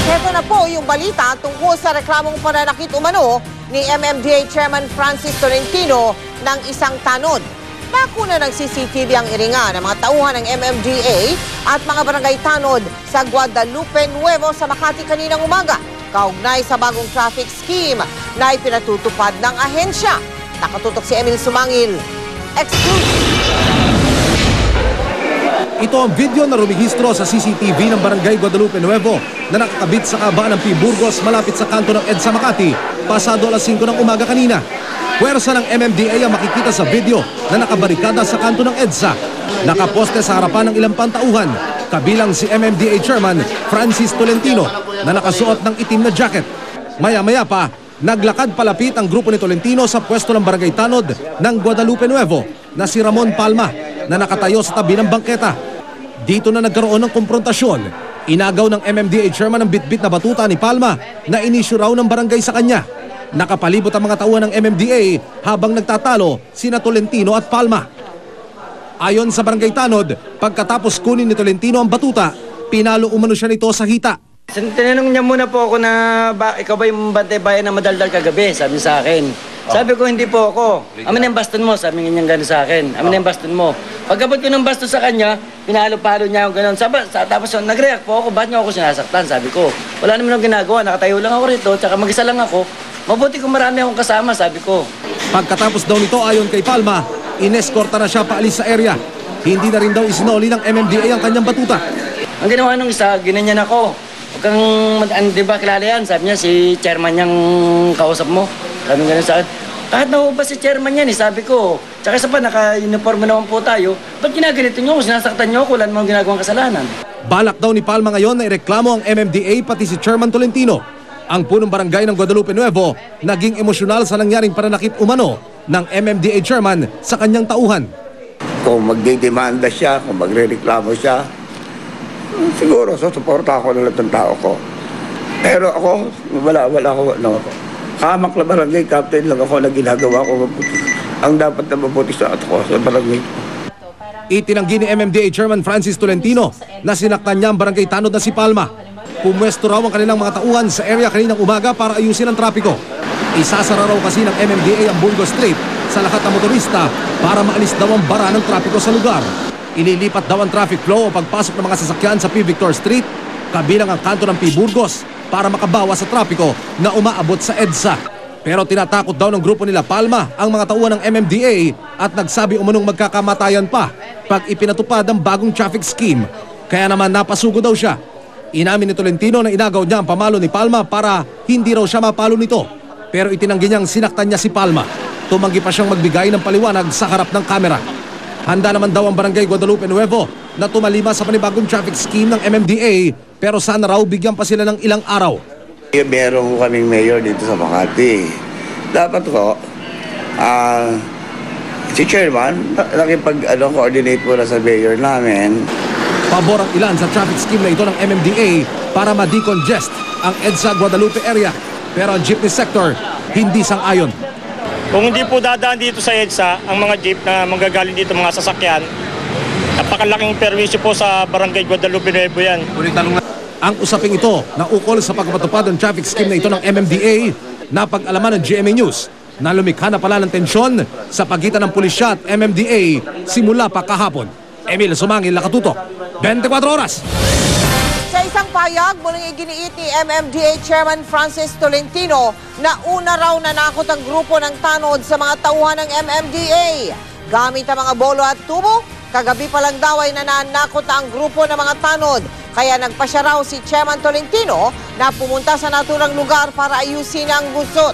Heto na po yung balita tungkol sa reklamong pananakit umano ni MMDA Chairman Francis Tolentino ng isang tanod. Bakuna ng CCTV ang iringa ng mga tauhan ng MMDA at mga barangay tanod sa Guadalupe Nuevo sa Makati kaninang umaga. Kaugnay sa bagong traffic scheme na ipinatutupad ng ahensya. Nakatutok si Emil Sumangil. Exclusive. Ito ang video na rumihistro sa CCTV ng Barangay Guadalupe Nuevo na nakakabit sa kabaan ng P. Burgos malapit sa kanto ng EDSA Makati pasado alas 5 ng umaga kanina. Puwersa ng MMDA ang makikita sa video na nakabarikada sa kanto ng EDSA. Nakaposte sa harapan ng ilang pantauhan, kabilang si MMDA Chairman Francis Tolentino na nakasuot ng itim na jacket. Maya-maya pa, naglakad palapit ang grupo ni Tolentino sa pwesto ng Barangay Tanod ng Guadalupe Nuevo na si Ramon Palma na nakatayo sa tabi ng bangketa. Dito na nagkaroon ng konfrontasyon. Inagaw ng MMDA Chairman ang bitbit na batuta ni Palma na inisyu raw ng barangay sa kanya. Nakapalibot ang mga tauhan ng MMDA habang nagtatalo sina Tolentino at Palma. Ayon sa Barangay Tanod, pagkatapos kunin ni Tolentino ang batuta, pinalo umano siya nito sa hita. Tinanong niya muna po ako na ikaw ba yung bantay bayan na madaldal kagabi, sabi sa akin. Sabi ko, hindi po ako. Amin na yung baston mo, sabi niya gano'n sa akin. Amin na yung baston mo. Pagkabot ko ng baston sa kanya, pinalo-palo niya ako gano'n. Tapos nag-react po ako, ba't niyo ako sinasaktan? Sabi ko, wala naman akong ginagawa, nakatayo lang ako rito, tsaka mag-isa lang ako. Mabuti kung marami akong kasama, sabi ko. Pagkatapos daw nito ayon kay Palma, ineskorta na siya paalis sa area. Hindi na rin daw isinoli ng MMDA ang kanyang batuta. Ang ginawa nung isa, ginanyan ako. Huwag kang, di ba kilala yan? Sabi niya, si chairman niyang kausap mo. Sabi nga sa akin, kahit naubas si chairman yan, sabi ko. Tsaka isa pa, naka-uniform naman po tayo. Ba't ginaganito niyo ako? Sinasaktan niyo ako, wala namang ginagawang kasalanan. Balak daw ni Palma ngayon na ireklamo ang MMDA pati si Chairman Tolentino. Ang punong barangay ng Guadalupe Nuevo naging emosyonal sa nangyaring pananakit umano ng MMDA Chairman sa kanyang tauhan. Kung magdidemanda siya, kung magrereklamo siya, siguro susuporta ako ng lahat ng tao ko. Pero ako, wala ako. Kamak na barangay captain lang ako na ginagawa ko. Ang dapat na mabuti sa ako sa barangay. Itinanggi ni MMDA Chairman Francis Tolentino na sinaktan niya ang barangay tanod na si Palma. Pumwesto raw ang kanilang mga tauhan sa area kaninang umaga para ayusin ang trapiko. Isasara raw kasi ng MMDA ang Burgos Street sa lahat ng motorista para maalis daw ang bara ng trapiko sa lugar. Ililipat daw ang traffic flow o pagpasok ng mga sasakyan sa P. Victor Street kabilang ang kanto ng P. Burgos para makabawas sa trapiko na umaabot sa EDSA. Pero tinatakot daw ng grupo nila Palma ang mga tauhan ng MMDA at nagsabi umunong magkakamatayan pa pag ipinatupad ang bagong traffic scheme. Kaya naman napasugo daw siya. Inamin ni Tolentino na inagaw niya ang pamalo ni Palma para hindi raw siya mapalo nito. Pero itinanggi niyang sinaktan niya si Palma. Tumanggi pa siyang magbigay ng paliwanag sa harap ng kamera. Handa naman daw ang Barangay Guadalupe Nuevo na tumalima sa panibagong traffic scheme ng MMDA pero sana raw bigyan pa sila ng ilang araw. Meron kaming mayor dito sa Makati. Dapat ko, si chairman, nakipag-coordinate muna sa mayor namin. Pabor ang ilan sa traffic scheme na ito ng MMDA para ma-decongest ang EDSA Guadalupe area. Pero ang jeepney sector, hindi sang-ayon. Kung hindi po dadaan dito sa EDSA, ang mga jeep na manggagaling dito mga sasakyan, napakalaking perwisyo po sa Barangay Guadalupe Nuevo yan. Ang usaping ito na ukol sa pagpatupad ng traffic scheme na ito ng MMDA na pag-alaman ng GMA News na lumikha na pala ng tensyon sa pagitan ng pulisya at MMDA simula pa kahapon. Emil Sumangil, Nakatutok, 24 oras. Sa isang payag, muling iginiit ni MMDA Chairman Francis Tolentino na una raw nanakot ang grupo ng tanod sa mga tauhan ng MMDA. Gamit ang mga bolo at tubo, kagabi pa lang daw ay nananakot na ang grupo ng mga tanod. Kaya nagpasya raw si Chairman Tolentino na pumunta sa naturang lugar para ayusin ang gusot.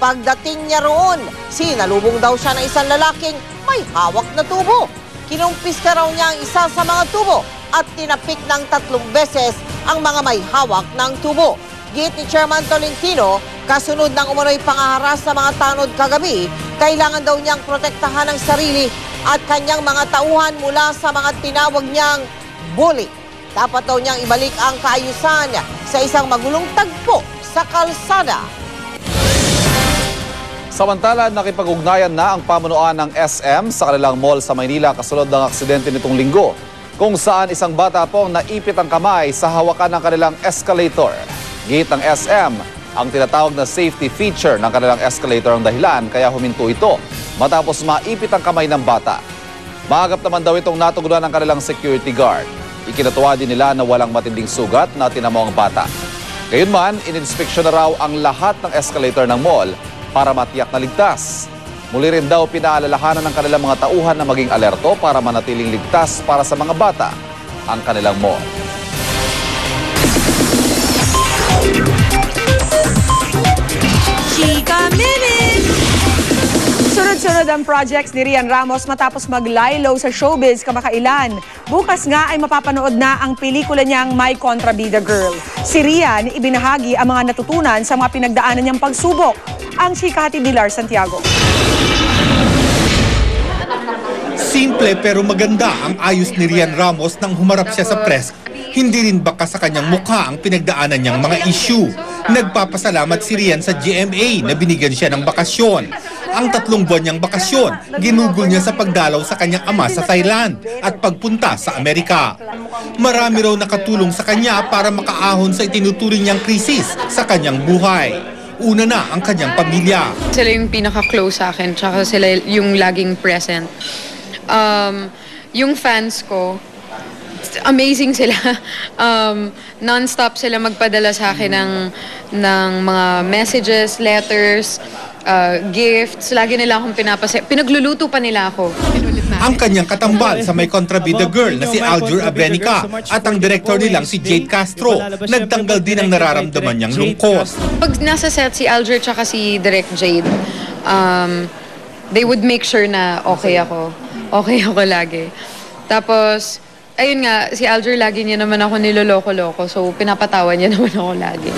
Pagdating niya roon, sinalubong daw siya ng isang lalaking may hawak na tubo. Kinumpis raw niya ang isa sa mga tubo at tinapik ng 3 beses ang mga may hawak ng tubo. Git ni Chairman Tolentino, kasunod ng umunoy pangaharas sa mga tanod kagabi, kailangan daw niyang protektahan ang sarili at kanyang mga tauhan mula sa mga tinawag niyang bully. Dapat daw niyang ibalik ang kaayusan sa isang magulong tagpo sa kalsada. Samantala, nakipag-ugnayan na ang pamunuan ng SM sa kanilang mall sa Maynila kasunod ng aksidente nitong linggo, kung saan isang bata po ang naipit ang kamay sa hawakan ng kanilang escalator. Gate ng SM, ang tinatawag na safety feature ng kanilang escalator ang dahilan kaya huminto ito matapos maipit ang kamay ng bata. Maagap naman daw itong natugunan ng kanilang security guard. Ikinatuwa din nila na walang matinding sugat na tinamo ang bata. Gayunman, ininspeksyon na raw ang lahat ng escalator ng mall para matiyak na ligtas. Muli rin daw pinaalalahanan ng kanilang mga tauhan na maging alerto para manatiling ligtas para sa mga bata ang kanilang mall. Chika Minute! Sunod-sunod ang projects ni Rian Ramos matapos mag-lie-low sa showbiz kamakailan. Bukas nga ay mapapanood na ang pelikula niyang My Contrabida Girl. Si Rian ibinahagi ang mga natutunan sa mga pinagdaanan niyang pagsubok. Ang chika hatid ni Lars Santiago. Simple pero maganda ang ayos ni Rian Ramos nang humarap siya sa press. Hindi rin baka sa kanyang mukha ang pinagdaanan niyang mga issue. Nagpapasalamat si Rian sa GMA na binigyan siya ng bakasyon. Ang 3 buwan niyang bakasyon, ginugol niya sa pagdalaw sa kanyang ama sa Thailand at pagpunta sa Amerika. Marami raw nakatulong sa kanya para makaahon sa itinuturing niyang krisis sa kanyang buhay. Una na ang kanyang pamilya. Sila yung pinaka-close sa akin, tsaka sila yung laging present. Yung fans ko, amazing sila. Non-stop sila magpadala sa akin ng mga messages, letters, gifts. Lagi nila akong pinagluluto pa nila ako. Ang kanyang katambal sa My Contrabida Girl na si Aljur Abrenica at ang direktor nilang si Jade Castro, nagtanggal din ang nararamdaman niyang lungkot. Pag nasa set si Aljur tsaka si Direk Jade, they would make sure na okay ako. Okay ako lagi. Tapos, ayun nga, si Aljur lagi niya naman ako niloloko-loko, so pinapatawa niya naman ako lagi.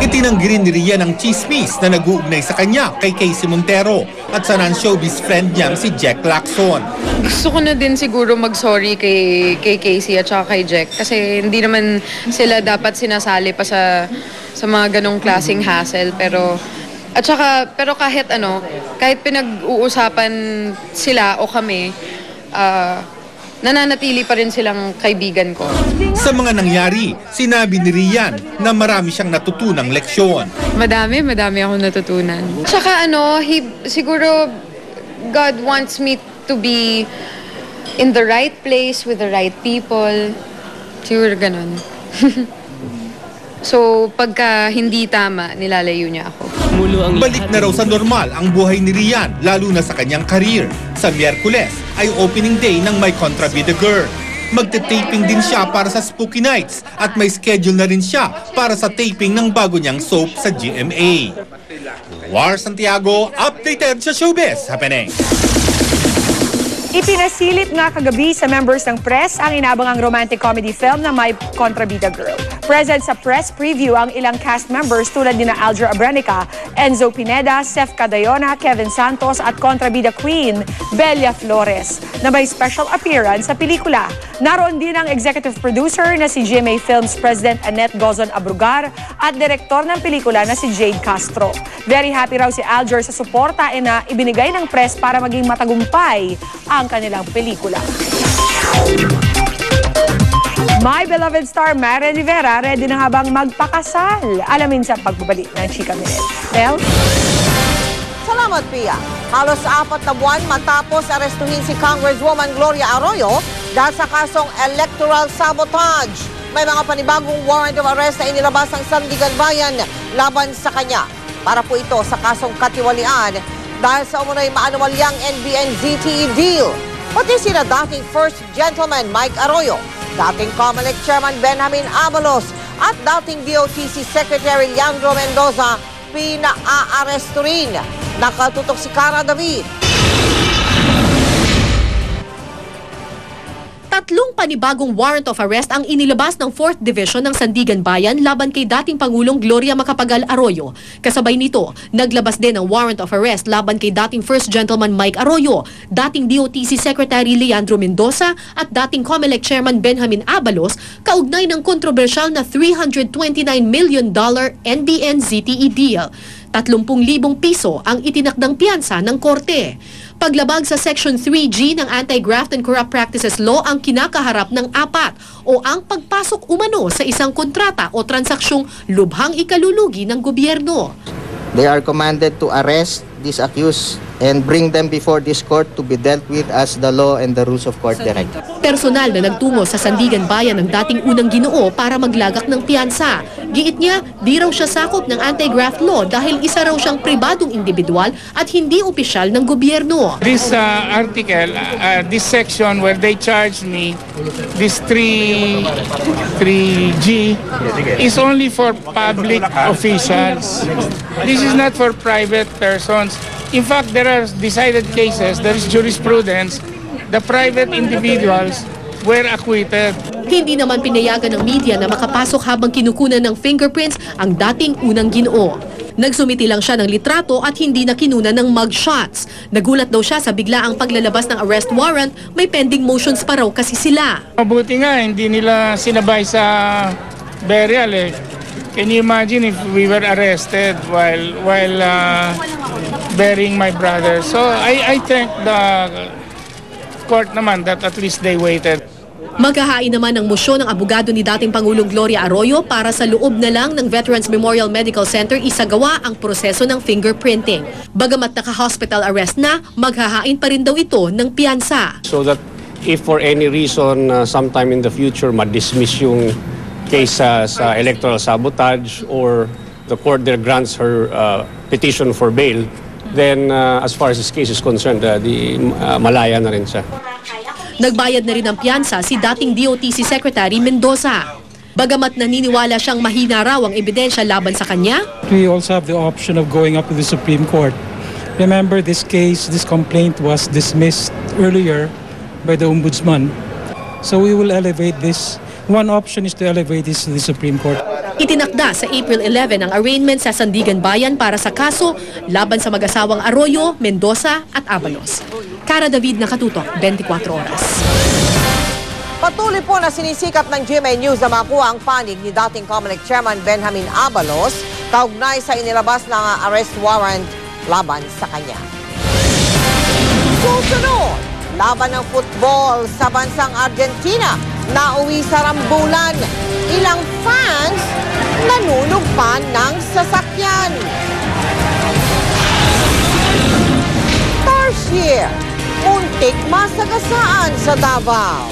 Itinanggi rin ni Rian ang chismis na nag-uugnay sa kanya kay Casey Montero at sa non-showbiz friend niyang si Jack Lacson. Gusto ko na din siguro mag-sorry kay Casey at saka kay Jack kasi hindi naman sila dapat sinasali pa sa mga ganong klaseng hassle, pero kahit pinag-uusapan sila o kami, nananatili pa rin silang kaibigan ko. Sa mga nangyari, sinabi ni Rian na marami siyang natutunang leksyon. Madami akong natutunan. Tsaka siguro God wants me to be in the right place with the right people. Siguro ganun. So, pagka hindi tama, nilalayo niya ako. Balik na raw sa normal ang buhay ni Rian, lalo na sa kanyang career. Sa Miyerkules ay opening day ng My Contrabida Girl. Magte-taping din siya para sa Spooky Nights at may schedule na rin siya para sa taping ng bago niyang soap sa GMA. War Santiago, updated sa showbiz happening. Ipinasilip nga kagabi sa members ng press ang inabangang romantic comedy film na My Contrabida Girl. Present sa press preview ang ilang cast members tulad ni Aljur Abrenica, Enzo Pineda, Seth Cadayona, Kevin Santos at Contrabida Queen, Belia Flores, na may special appearance sa pelikula. Naroon din ang executive producer na si GMA Films President Annette Gozon Abrugar at direktor ng pelikula na si Jade Castro. Very happy raw si Aljur sa suporta na ibinigay ng press para maging matagumpay ang kanilang pelikula. My beloved star Mara Rivera ready na habang magpakasal. Alamin sa pagbabalik ng Chika Minute. Mel? Salamat, Pia. Halos 4 na buwan matapos arestuhin si Congresswoman Gloria Arroyo dahil sa kasong electoral sabotage. May mga panibagong warrant of arrest na inilabas ng Sandigan Bayan laban sa kanya. Para po ito sa kasong katiwalian dahil sa umunoy maanumalyang NBN-ZTE deal. Pati sila dating First Gentleman Mike Arroyo, dating COMELEC Chairman Benjamin Abalos at dating DOTC Secretary Leandro Mendoza pinaaresto rin. Nakatutok si Cara David. 3 panibagong warrant of arrest ang inilabas ng 4th Division ng Sandigan Bayan laban kay dating Pangulong Gloria Macapagal Arroyo. Kasabay nito, naglabas din ng warrant of arrest laban kay dating First Gentleman Mike Arroyo, dating DOTC Secretary Leandro Mendoza at dating COMELEC Chairman Benjamin Abalos kaugnay ng kontrobersyal na $329 million NBN-ZTE deal. 30,000 piso ang itinakdang piyansa ng korte. Paglabag sa Section 3G ng Anti-Graft and Corrupt Practices Law ang kinakaharap ng 4 o ang pagpasok umano sa isang kontrata o transaksyong lubhang ikalulugi ng gobyerno. They are commanded to arrest these accused and bring them before this court to be dealt with as the law and the rules of court direct. Personal na nagtungo sa Sandigan Bayan ng dating unang Ginoo para maglagak ng piyansa. Giit niya, di raw siya sakop ng anti-graft law dahil isa raw siyang pribadong individual at hindi opisyal ng gobyerno. This article, this section where they charge me, this 3G is only for public officials. This is not for private persons. In fact, there are decided cases, there is jurisprudence, the private individuals were acquitted. Hindi naman pinayagan ng media na makapasok habang kinukunan ng fingerprints ang dating unang Ginoo. Nagsumiti lang siya ng litrato at hindi na kinunan ng mugshots. Nagulat daw siya sa biglaang paglalabas ng arrest warrant, may pending motions pa raw kasi sila. Mabuti nga, hindi nila sinabay sa burial eh. Can you imagine if we were arrested while burying my brother? So I thank the court naman that at least they waited. Maghahain naman ng mosyon ng abogado ni dating Pangulong Gloria Arroyo para sa loob na lang ng Veterans Memorial Medical Center isagawa ang proseso ng fingerprinting. Bagamat naka-hospital arrest na, maghahain pa rin daw ito ng piyansa. So that if for any reason sometime in the future ma-dismiss yung case sa electoral sabotage or the court there grants her petition for bail, then as far as this case is concerned, malaya na rin siya. Nagbayad na rin ng piyansa si dating DOTC Secretary Mendoza. Bagamat naniniwala siyang mahina raw ang ebidensya laban sa kanya, we also have the option of going up to the Supreme Court. Remember, this complaint was dismissed earlier by the Ombudsman. So we will elevate this. One option is to elevate this to the Supreme Court. Itinakda sa April 11 ang arraignment sa Sandigan Bayan para sa kaso laban sa mag-asawang Arroyo, Mendoza at Abalos. Cara David, Nakatutok, 24 Oras. Patuloy po na sinisikap ng GMA News na makuha ang panig ni dating COMELEC Chairman Benjamin Abalos kaugnay sa inilabas ng arrest warrant laban sa kanya. Susunod, laban ng football sa bansang Argentina. Nauwi sa rambulan. Ilang fans nanunog pa ng sasakyan. Tarsier, muntik masagasaan sa Davao.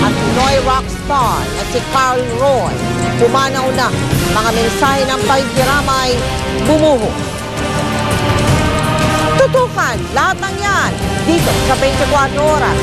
At Pinoy rockstar na si Carl Roy, pumanaw na mga mensahe ng pagkiramay, bumuhos. Tutukan lahat ng yan dito sa 24 Oras.